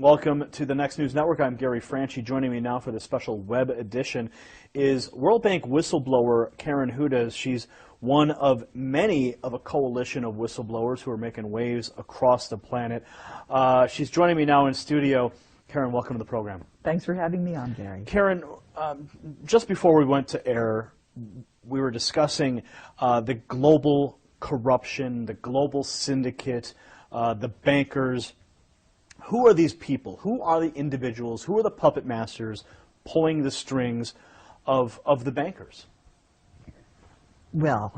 Welcome to the Next News Network. I'm Gary Franchi. Joining me now for the special web edition is World Bank whistleblower Karen Hude. She's one of many of a coalition of whistleblowers who are making waves across the planet. She's joining me now in studio. Karen, welcome to the program. Thanks for having me on, Gary. Karen, just before we went to air, we were discussing the global corruption, the global syndicate, the bankers. Who are these people? Who are the individuals? Who are the puppet masters pulling the strings of the bankers? Well,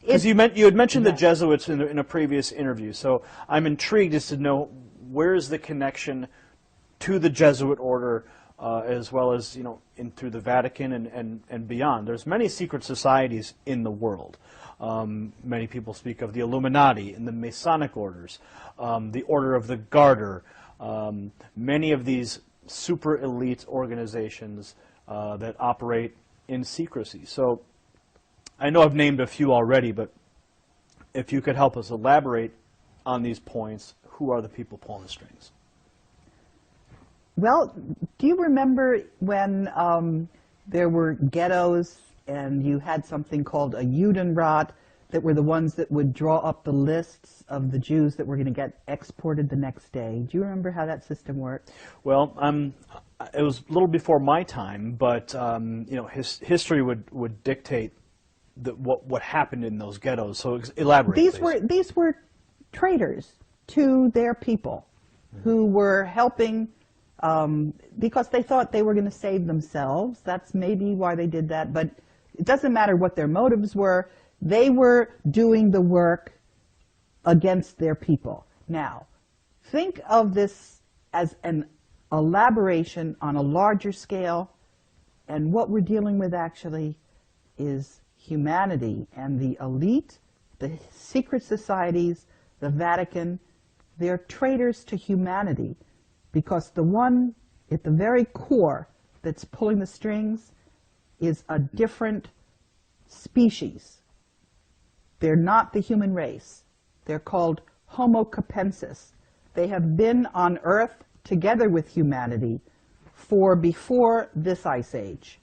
because you had mentioned the Jesuits in a previous interview, so I'm intrigued as to know where's the connection to the Jesuit order, as well as in through the Vatican and beyond. There's many secret societies in the world. Many people speak of the Illuminati and the Masonic orders, the Order of the Garter, many of these super elite organizations that operate in secrecy. So I know I've named a few already, but if you could help us elaborate on these points, who are the people pulling the strings? Well, do you remember when there were ghettos and you had something called a Judenrat that were the ones that would draw up the lists of the Jews that were going to get exported the next day? Do you remember how that system worked? Well, it was a little before my time, but history would dictate what happened in those ghettos. So elaborate. These were traitors to their people who were helping because they thought they were going to save themselves. That's maybe why they did that, but it doesn't matter what their motives were. They were doing the work against their people. Now, think of this as an elaboration on a larger scale, and what we're dealing with actually is humanity and the elite, the secret societies, the Vatican. They're traitors to humanity because the one at the very core that's pulling the strings is a different species. They're not the human race. They're called Homo capensis. They have been on Earth together with humanity for before this ice age.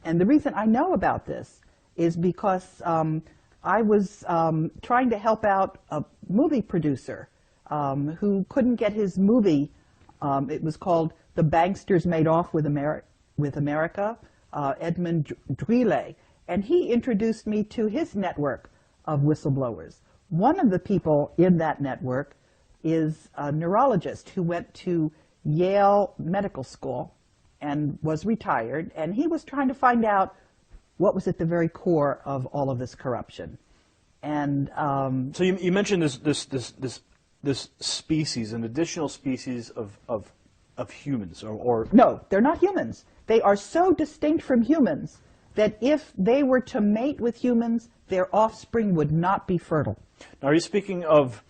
And the reason I know about this is because I was trying to help out a movie producer who couldn't get his movie. It was called The Banksters Made Off with America, Edmund Drille. And he introduced me to his network of whistleblowers. One of the people in that network is a neurologist who went to Yale Medical School and was retired, and he was trying to find out what was at the very core of all of this corruption. And so you mentioned this species, an additional species of humans, or no, they're not humans. They are so distinct from humans that if they were to mate with humans, their offspring would not be fertile. Now, are you speaking of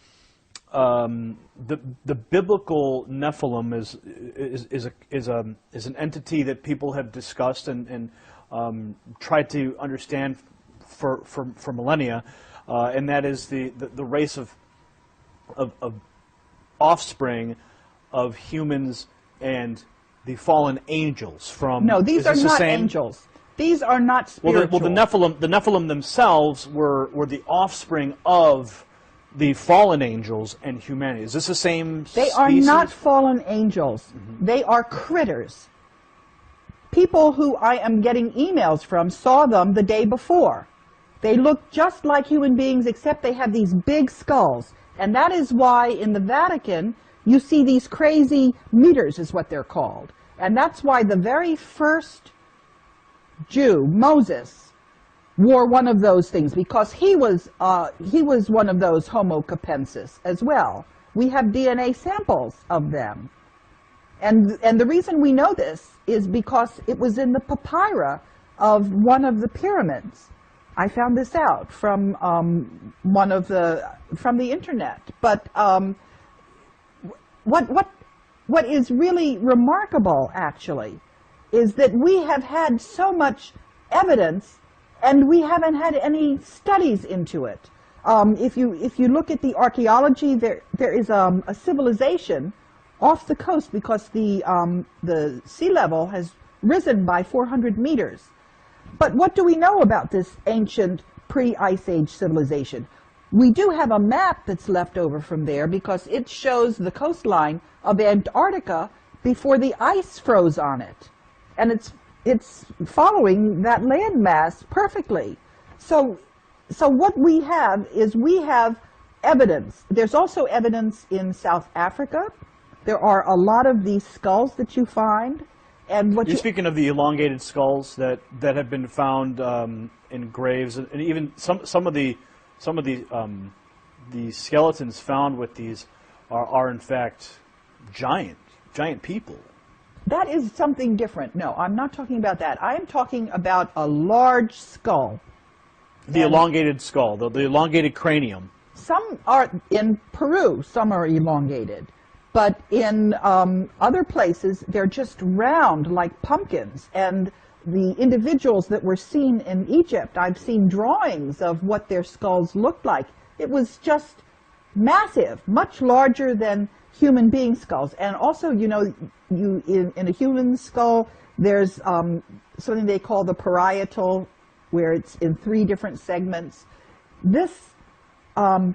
the biblical Nephilim is an entity that people have discussed and tried to understand for millennia, and that is the race of offspring of humans and the fallen angels from. No, these are not angels. These are not spiritual. Well, the Nephilim themselves were the offspring of the fallen angels and humanity. Is this the same species? They are not fallen angels. Mm-hmm. They are critters. People who I am getting emails from saw them the day before. They look just like human beings, except they have these big skulls. And that is why in the Vatican you see these crazy meters, is what they're called. And that's why the very first Jew, Moses, wore one of those things, because he was one of those Homo capensis as well. We have DNA samples of them. And the reason we know this is because it was in the papyri of one of the pyramids. I found this out from from the internet. But what is really remarkable, actually, is that we have had so much evidence, and we haven't had any studies into it. If you look at the archaeology, there is a civilization off the coast because the sea level has risen by 400 meters. But what do we know about this ancient pre-Ice Age civilization? We do have a map that's left over from there because it shows the coastline of Antarctica before the ice froze on it. And it's following that landmass perfectly. So what we have is we have evidence. There's also evidence in South Africa. There are a lot of these skulls that you find. And what You're speaking of the elongated skulls that have been found in graves, and even some of the skeletons found with these are in fact giant people. That is something different. No, I'm not talking about that. I am talking about a large skull. The elongated skull, the elongated cranium. Some are in Peru, some are elongated. But in other places, they're just round like pumpkins. And the individuals that were seen in Egypt, I've seen drawings of what their skulls looked like. It was just massive, much larger than human being skulls. And also, you know, in a human skull, there's something they call the parietal, where it's in 3 different segments. This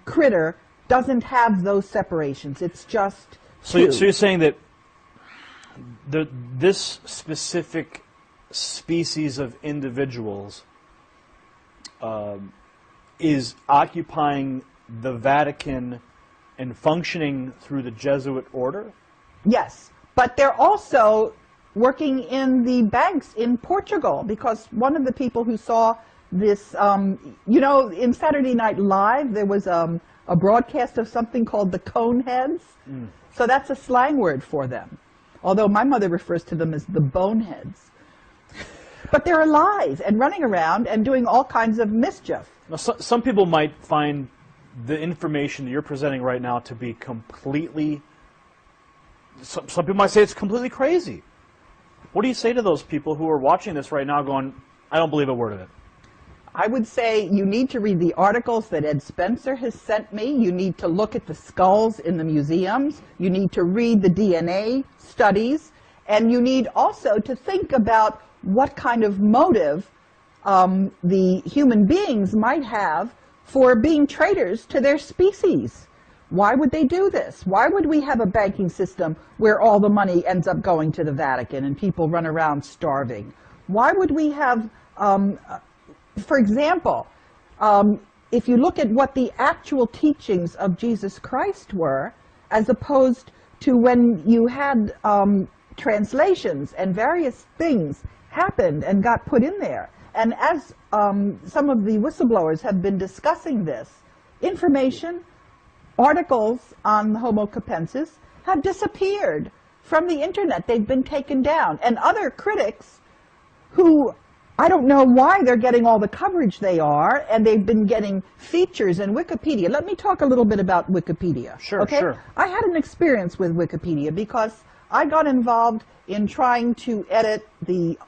critter doesn't have those separations. It's just so you're saying that this specific species of individuals is occupying the Vatican and functioning through the Jesuit order? Yes, but they're also working in the banks in Portugal, because one of the people who saw this, you know, in Saturday Night Live, there was a broadcast of something called the cone heads. So that's a slang word for them, although my mother refers to them as the boneheads. But they're alive and running around and doing all kinds of mischief. Now, some people might find the information that you're presenting right now to be completely, some people might say it's completely crazy. What do you say to those people who are watching this right now going, I don't believe a word of it? I would say you need to read the articles that Ed Spencer has sent me. You need to look at the skulls in the museums. You need to read the DNA studies. And you need also to think about what kind of motive the human beings might have for being traitors to their species. Why would they do this? Why would we have a banking system where all the money ends up going to the Vatican and people run around starving? Why would we have, for example, if you look at what the actual teachings of Jesus Christ were, as opposed to when you had translations and various things happened and got put in there. And as some of the whistleblowers have been discussing this, information, articles on Homo capensis have disappeared from the internet. They've been taken down. And other critics who, I don't know why they're getting all the coverage they are, and they've been getting features in Wikipedia. Let me talk a little bit about Wikipedia. Sure, okay? sure. I had an experience with Wikipedia because I got involved in trying to edit the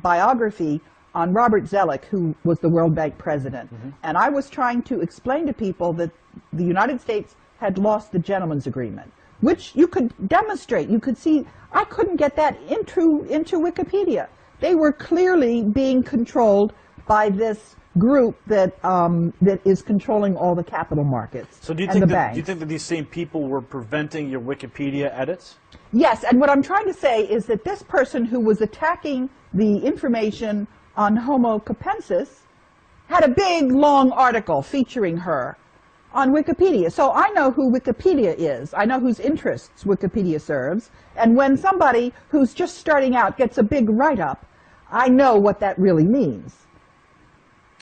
biography on Robert Zoellick, who was the World Bank president. And I was trying to explain to people that the United States had lost the gentleman's agreement, which you could demonstrate. You could see, I couldn't get that into Wikipedia. They were clearly being controlled by this group that that is controlling all the capital markets. So do you and think the that, banks. do you think that these same people were preventing your Wikipedia edits? Yes, and what I'm trying to say is that this person who was attacking the information on Homo capensis had a big, long article featuring her on Wikipedia. So I know who Wikipedia is. I know whose interests Wikipedia serves. And when somebody who's just starting out gets a big write-up, I know what that really means.